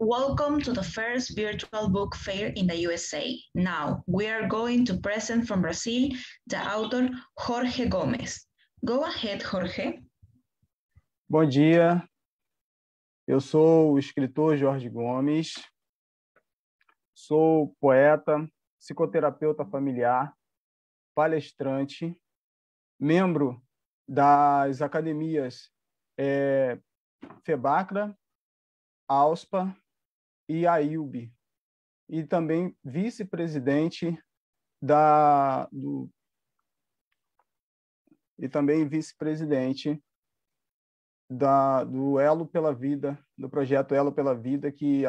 Welcome to the first virtual book fair in the USA. Now, we are going to present from Brazil the author Jorge Gomes. Go ahead, Jorge. Bom dia, eu sou o escritor Jorge Gomes, sou poeta, psicoterapeuta familiar, palestrante, membro das academias FEBACRA, AUSPA e AIUB, e também vice-presidente do Elo pela Vida, do projeto Elo pela Vida, que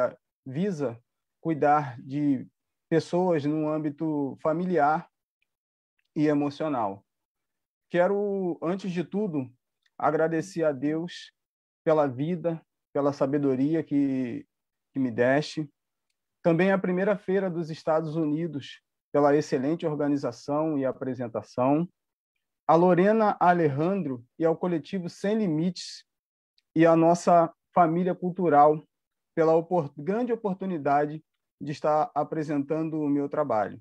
visa cuidar de pessoas no âmbito familiar e emocional. Quero, antes de tudo, agradecer a Deus pela vida, pela sabedoria que me deste. Também a primeira feira dos Estados Unidos, pela excelente organização e apresentação. A Lorena Alejandro e ao coletivo Sem Limites e a nossa família cultural pela grande oportunidade de estar apresentando o meu trabalho.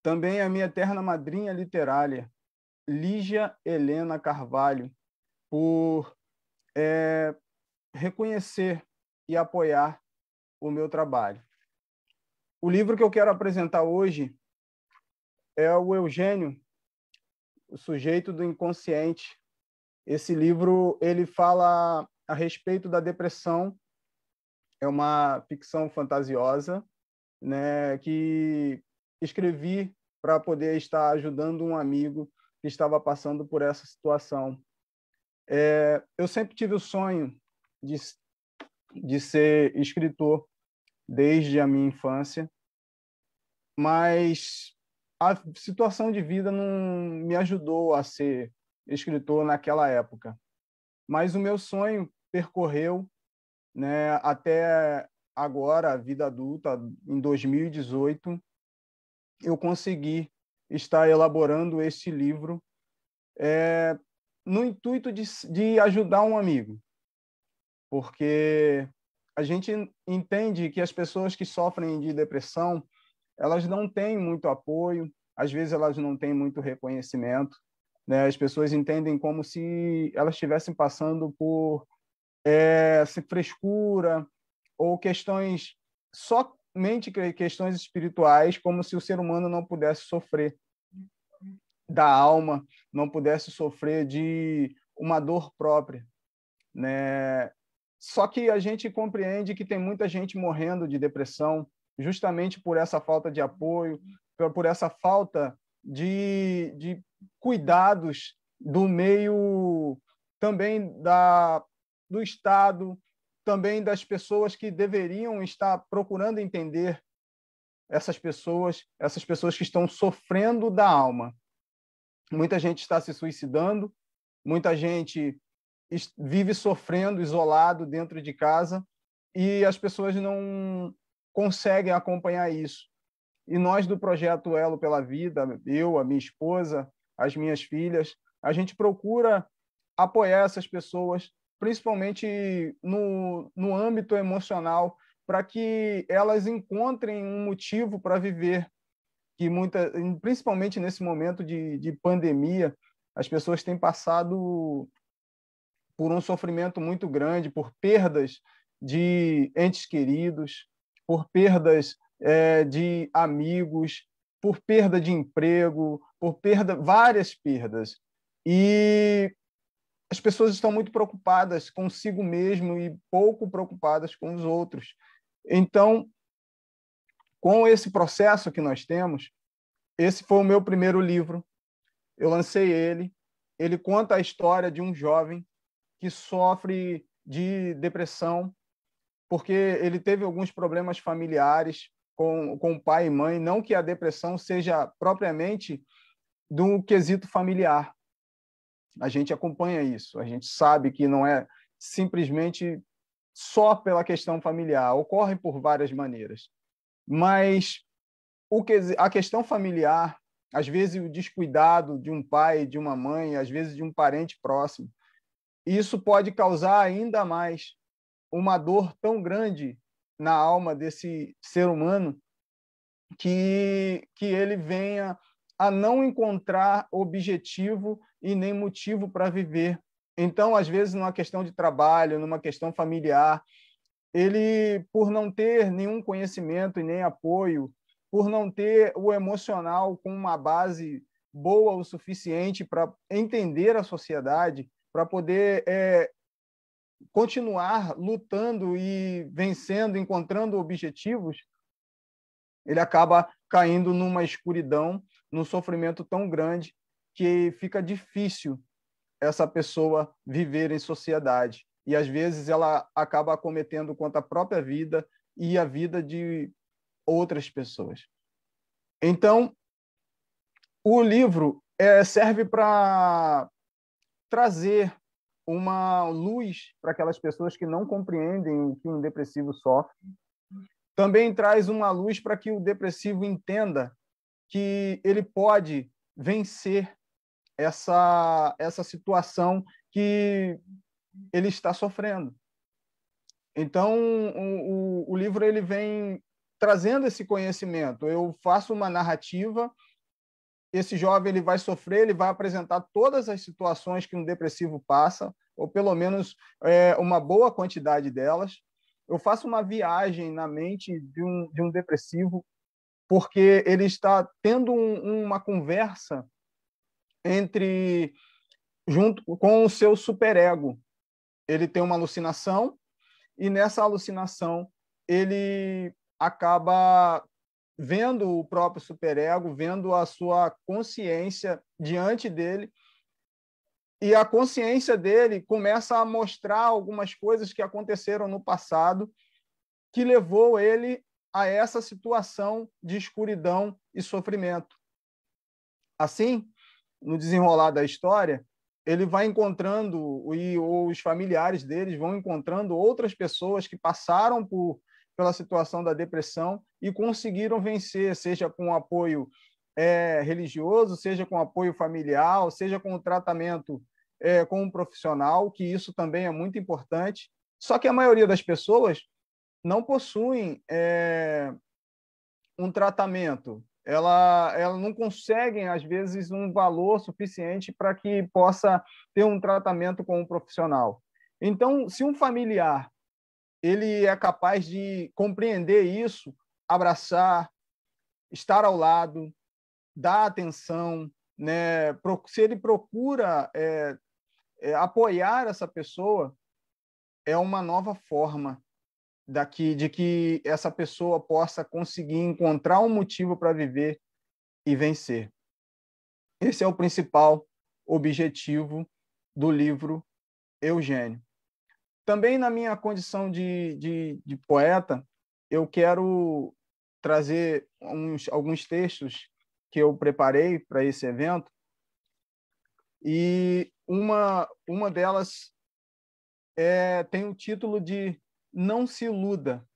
Também a minha eterna madrinha literária, Lígia Helena Carvalho, por reconhecer e apoiar o meu trabalho. O livro que eu quero apresentar hoje é o Eugênio, o Sujeito do Inconsciente. Esse livro ele fala a respeito da depressão. É uma ficção fantasiosa, né, que escrevi para poder estar ajudando um amigo que estava passando por essa situação. Eu sempre tive o sonho de ser escritor desde a minha infância, mas a situação de vida não me ajudou a ser escritor naquela época. Mas o meu sonho percorreu, né, até agora, a vida adulta, em 2018, eu consegui estar elaborando este livro no intuito de ajudar um amigo, porque a gente entende que as pessoas que sofrem de depressão, elas não têm muito apoio, às vezes elas não têm muito reconhecimento, né? As pessoas entendem como se elas estivessem passando por frescura ou somente questões espirituais, como se o ser humano não pudesse sofrer da alma, não pudesse sofrer de uma dor própria, né? Só que a gente compreende que tem muita gente morrendo de depressão justamente por essa falta de apoio, por essa falta de cuidados do meio, também do Estado, também das pessoas que deveriam estar procurando entender essas pessoas que estão sofrendo da alma. Muita gente está se suicidando, muita gente vive sofrendo, isolado dentro de casa, e as pessoas não conseguem acompanhar isso. E nós do Projeto Elo pela Vida, eu, a minha esposa, as minhas filhas, a gente procura apoiar essas pessoas, principalmente no âmbito emocional, para que elas encontrem um motivo para viver, que principalmente nesse momento de pandemia, as pessoas têm passado por um sofrimento muito grande, por perdas de entes queridos, por perdas de amigos, por perda de emprego, várias perdas. E as pessoas estão muito preocupadas consigo mesmo e pouco preocupadas com os outros. Então, com esse processo que nós temos, esse foi o meu primeiro livro. Eu lancei ele. Ele conta a história de um jovem que sofre de depressão, porque ele teve alguns problemas familiares com pai e mãe. Não que a depressão seja propriamente do quesito familiar. A gente acompanha isso. A gente sabe que não é simplesmente só pela questão familiar. Ocorre por várias maneiras. Mas a questão familiar, às vezes o descuidado de um pai, de uma mãe, às vezes de um parente próximo, isso pode causar ainda mais uma dor tão grande na alma desse ser humano que ele venha a não encontrar objetivo e nem motivo para viver. Então, às vezes, numa questão de trabalho, numa questão familiar, ele, por não ter nenhum conhecimento e nem apoio, por não ter o emocional com uma base boa o suficiente para entender a sociedade, para poder continuar lutando e vencendo, encontrando objetivos, ele acaba caindo numa escuridão, num sofrimento tão grande que fica difícil essa pessoa viver em sociedade. E, às vezes, ela acaba cometendo contra a própria vida e a vida de outras pessoas. Então, o livro serve para trazer uma luz para aquelas pessoas que não compreendem o que um depressivo sofre. Também traz uma luz para que o depressivo entenda que ele pode vencer essa situação que ele está sofrendo. Então, o livro ele vem trazendo esse conhecimento. Eu faço uma narrativa, esse jovem ele vai sofrer, ele vai apresentar todas as situações que um depressivo passa, ou pelo menos uma boa quantidade delas. Eu faço uma viagem na mente de um depressivo, porque ele está tendo uma conversa junto com o seu superego. Ele tem uma alucinação, e nessa alucinação ele acaba vendo o próprio superego, vendo a sua consciência diante dele, e a consciência dele começa a mostrar algumas coisas que aconteceram no passado que levou ele a essa situação de escuridão e sofrimento. Assim, no desenrolar da história, ele vai encontrando, e os familiares deles vão encontrando outras pessoas que passaram pela situação da depressão e conseguiram vencer, seja com apoio religioso, seja com apoio familiar, seja com o tratamento com um profissional, que isso também é muito importante. Só que a maioria das pessoas não possuem um tratamento. Ela não conseguem, às vezes, um valor suficiente para que possa ter um tratamento com um profissional. Então, se um familiar ele é capaz de compreender isso, abraçar, estar ao lado, dar atenção, né? Se ele procura apoiar essa pessoa, é uma nova forma de que essa pessoa possa conseguir encontrar um motivo para viver e vencer. Esse é o principal objetivo do livro Eugênio. Também, na minha condição de poeta, eu quero trazer alguns textos que eu preparei para esse evento, e uma delas tem o título de Não se iluda.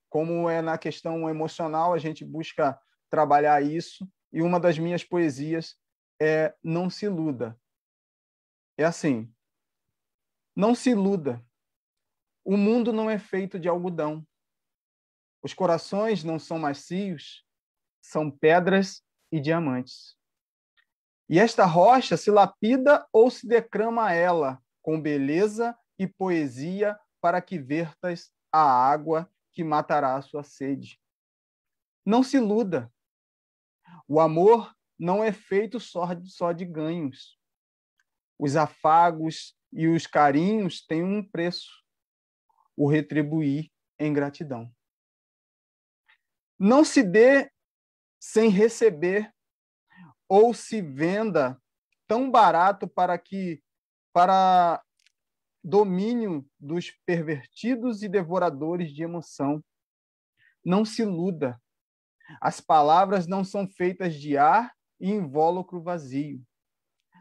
Como é na questão emocional, a gente busca trabalhar isso, e uma das minhas poesias é Não se iluda. É assim: não se iluda. O mundo não é feito de algodão. Os corações não são macios, são pedras e diamantes. E esta rocha se lapida ou se decrama a ela com beleza e poesia para que vertas a água que matará a sua sede. Não se iluda. O amor não é feito só de ganhos. Os afagos e os carinhos têm um preço: o retribuir em gratidão. Não se dê sem receber, ou se venda tão barato para domínio dos pervertidos e devoradores de emoção. Não se iluda. As palavras não são feitas de ar e invólucro vazio.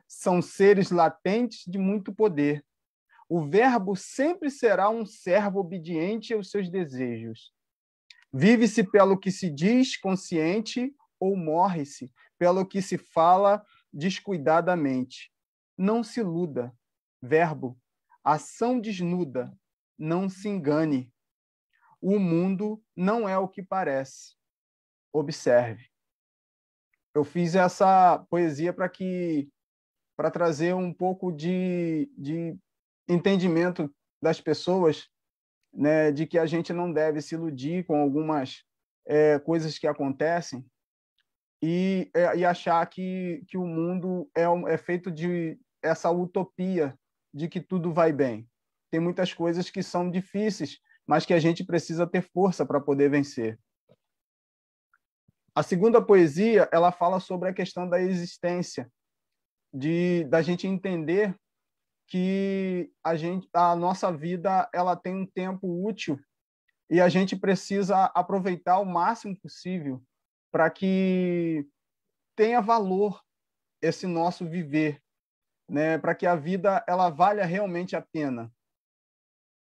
São seres latentes de muito poder. O verbo sempre será um servo obediente aos seus desejos. Vive-se pelo que se diz consciente, ou morre-se pelo que se fala descuidadamente. Não se iluda. Verbo, ação desnuda, não se engane. O mundo não é o que parece. Observe. Eu fiz essa poesia para trazer um pouco de entendimento das pessoas, né, de que a gente não deve se iludir com algumas coisas que acontecem e achar que o mundo é feito de essa utopia de que tudo vai bem. Tem muitas coisas que são difíceis, mas que a gente precisa ter força para poder vencer. A segunda poesia, ela fala sobre a questão da existência, da gente entender que a nossa vida ela tem um tempo útil e a gente precisa aproveitar o máximo possível para que tenha valor esse nosso viver, né? Para que a vida ela valha realmente a pena.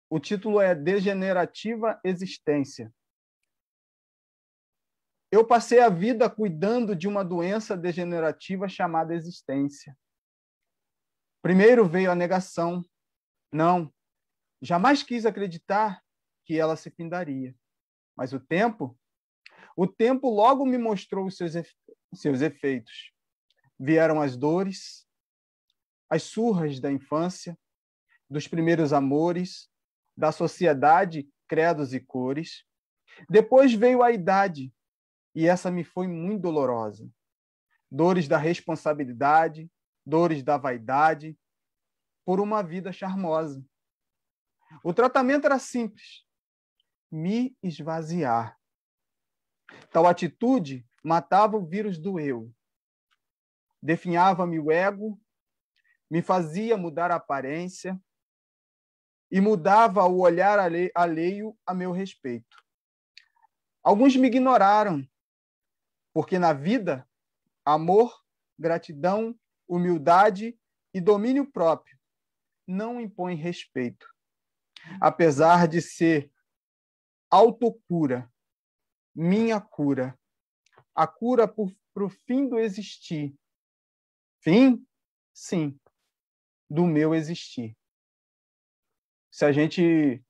O título é Degenerativa Existência. Eu passei a vida cuidando de uma doença degenerativa chamada existência. Primeiro veio a negação. Não, jamais quis acreditar que ela se findaria. Mas o tempo logo me mostrou os seus efeitos. Vieram as dores, as surras da infância, dos primeiros amores, da sociedade, credos e cores. Depois veio a idade, e essa me foi muito dolorosa. Dores da responsabilidade, dores da vaidade, por uma vida charmosa. O tratamento era simples: me esvaziar. Tal atitude matava o vírus do eu. Definhava-me o ego, me fazia mudar a aparência e mudava o olhar alheio a meu respeito. Alguns me ignoraram, porque na vida, amor, gratidão, humildade e domínio próprio não impõem respeito. Apesar de ser autocura, minha cura, a cura para o fim do existir. Fim? Sim, do meu existir. Se a gente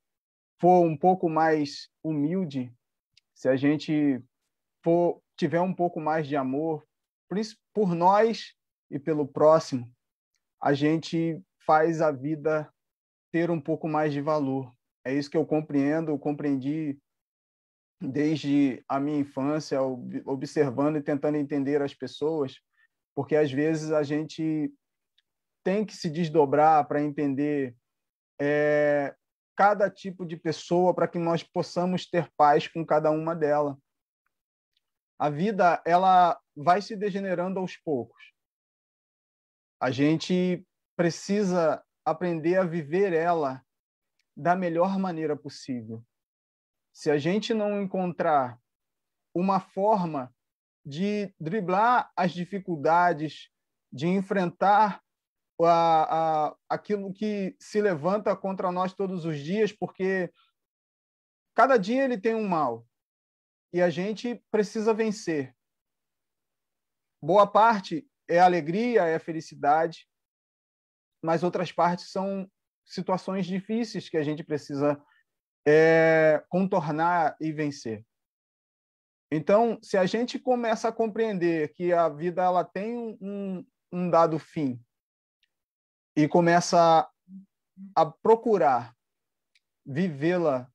for um pouco mais humilde, se a gente tiver um pouco mais de amor por nós e pelo próximo, a gente faz a vida ter um pouco mais de valor. É isso que eu compreendi desde a minha infância, observando e tentando entender as pessoas, porque às vezes a gente tem que se desdobrar para entender cada tipo de pessoa, para que nós possamos ter paz com cada uma delas. A vida ela vai se degenerando aos poucos. A gente precisa aprender a viver ela da melhor maneira possível. Se a gente não encontrar uma forma de driblar as dificuldades, de enfrentar aquilo que se levanta contra nós todos os dias, porque cada dia ele tem um mal e a gente precisa vencer. Boa parte é alegria, é felicidade, mas outras partes são situações difíceis que a gente precisa contornar e vencer. Então, se a gente começa a compreender que a vida ela tem um dado fim e começa a procurar vivê-la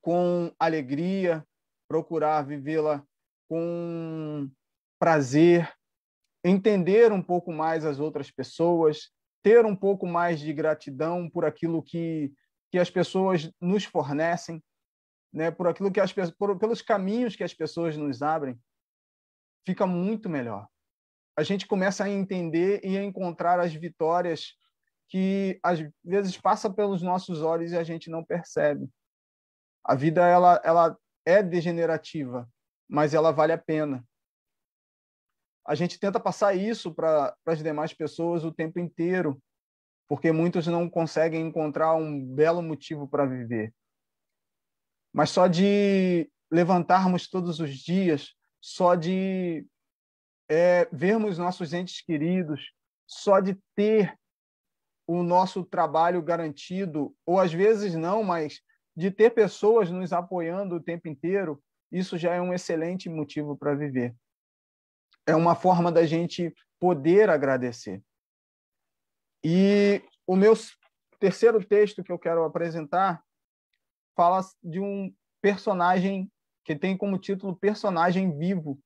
com alegria, procurar vivê-la com prazer, entender um pouco mais as outras pessoas, ter um pouco mais de gratidão por aquilo que as pessoas nos fornecem, né? Por aquilo que pelos caminhos que as pessoas nos abrem, fica muito melhor. A gente começa a entender e a encontrar as vitórias que às vezes passa pelos nossos olhos e a gente não percebe. A vida ela é degenerativa, mas ela vale a pena. A gente tenta passar isso para as demais pessoas o tempo inteiro, porque muitos não conseguem encontrar um belo motivo para viver. Mas só de levantarmos todos os dias, só de vermos nossos entes queridos, só de ter o nosso trabalho garantido, ou às vezes não, mas de ter pessoas nos apoiando o tempo inteiro, isso já é um excelente motivo para viver. É uma forma da gente poder agradecer. E o meu terceiro texto que eu quero apresentar fala de um personagem que tem como título Personagem Vivo,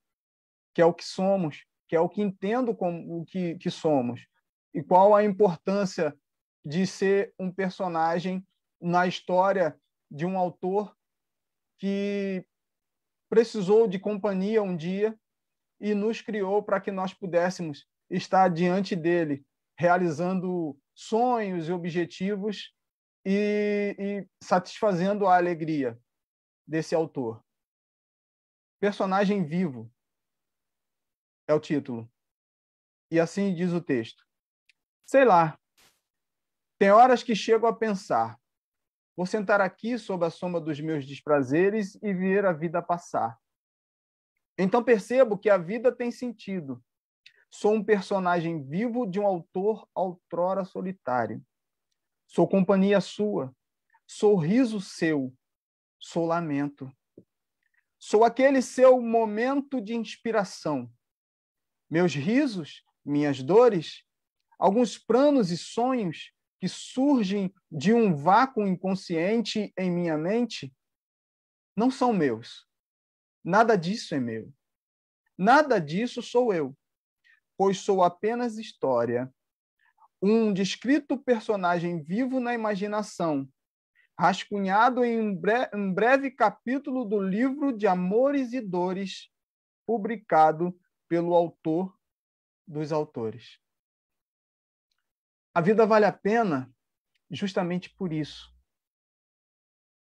que é o que somos, que é o que entendo como o que somos, e qual a importância de ser um personagem na história de um autor que precisou de companhia um dia e nos criou para que nós pudéssemos estar diante dele, realizando sonhos e objetivos e satisfazendo a alegria desse autor. Personagem Vivo é o título. E assim diz o texto. Sei lá, tem horas que chego a pensar, vou sentar aqui sob a sombra dos meus desprazeres e ver a vida passar. Então percebo que a vida tem sentido. Sou um personagem vivo de um autor outrora solitário. Sou companhia sua, sou riso seu, sou lamento. Sou aquele seu momento de inspiração. Meus risos, minhas dores, alguns planos e sonhos que surgem de um vácuo inconsciente em minha mente, não são meus. Nada disso é meu. Nada disso sou eu, pois sou apenas história. Um descrito personagem vivo na imaginação, rascunhado em um breve capítulo do livro de Amores e Dores, publicado pelo autor dos autores. A vida vale a pena justamente por isso.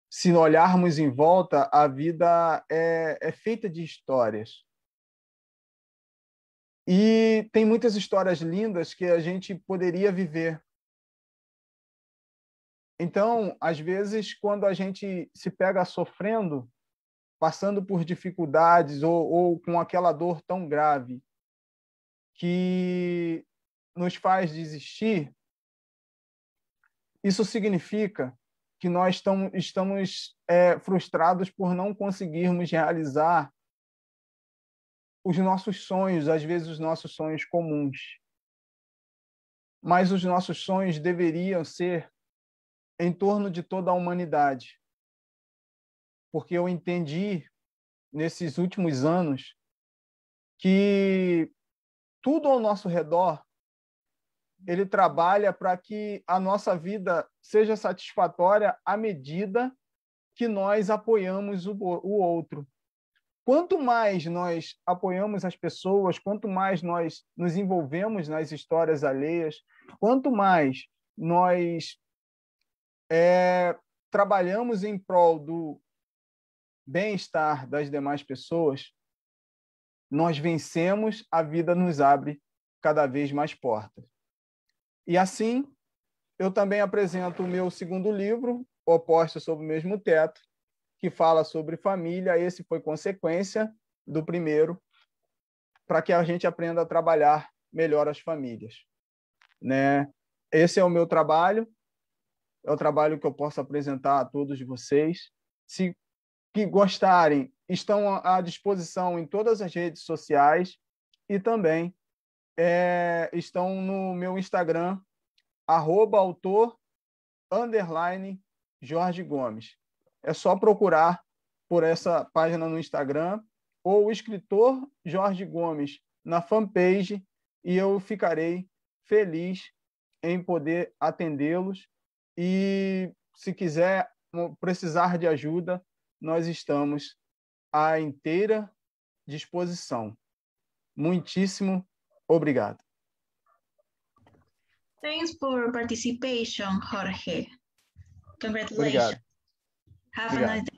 Se olharmos em volta, a vida é feita de histórias. E tem muitas histórias lindas que a gente poderia viver. Então, às vezes, quando a gente se pega sofrendo, passando por dificuldades ou com aquela dor tão grave que nos faz desistir, isso significa que nós estamos frustrados por não conseguirmos realizar os nossos sonhos, às vezes os nossos sonhos comuns. Mas os nossos sonhos deveriam ser em torno de toda a humanidade. Porque eu entendi, nesses últimos anos, que tudo ao nosso redor ele trabalha para que a nossa vida seja satisfatória à medida que nós apoiamos o outro. Quanto mais nós apoiamos as pessoas, quanto mais nós nos envolvemos nas histórias alheias, quanto mais nós trabalhamos em prol do bem-estar das demais pessoas, nós vencemos, a vida nos abre cada vez mais portas. E assim, eu também apresento o meu segundo livro, Opostos sob o Mesmo Teto, que fala sobre família. Esse foi consequência do primeiro, para que a gente aprenda a trabalhar melhor as famílias, né? Esse é o meu trabalho, é o trabalho que eu posso apresentar a todos vocês. Se que gostarem, estão à disposição em todas as redes sociais e também estão no meu Instagram, @autor_Jorge Gomes. É só procurar por essa página no Instagram ou o escritor Jorge Gomes na fanpage e eu ficarei feliz em poder atendê-los. E se quiser precisar de ajuda, nós estamos à inteira disposição. Muitíssimo obrigado. Thanks for participation, Jorge. Congratulations. Obrigado. Have a nice day.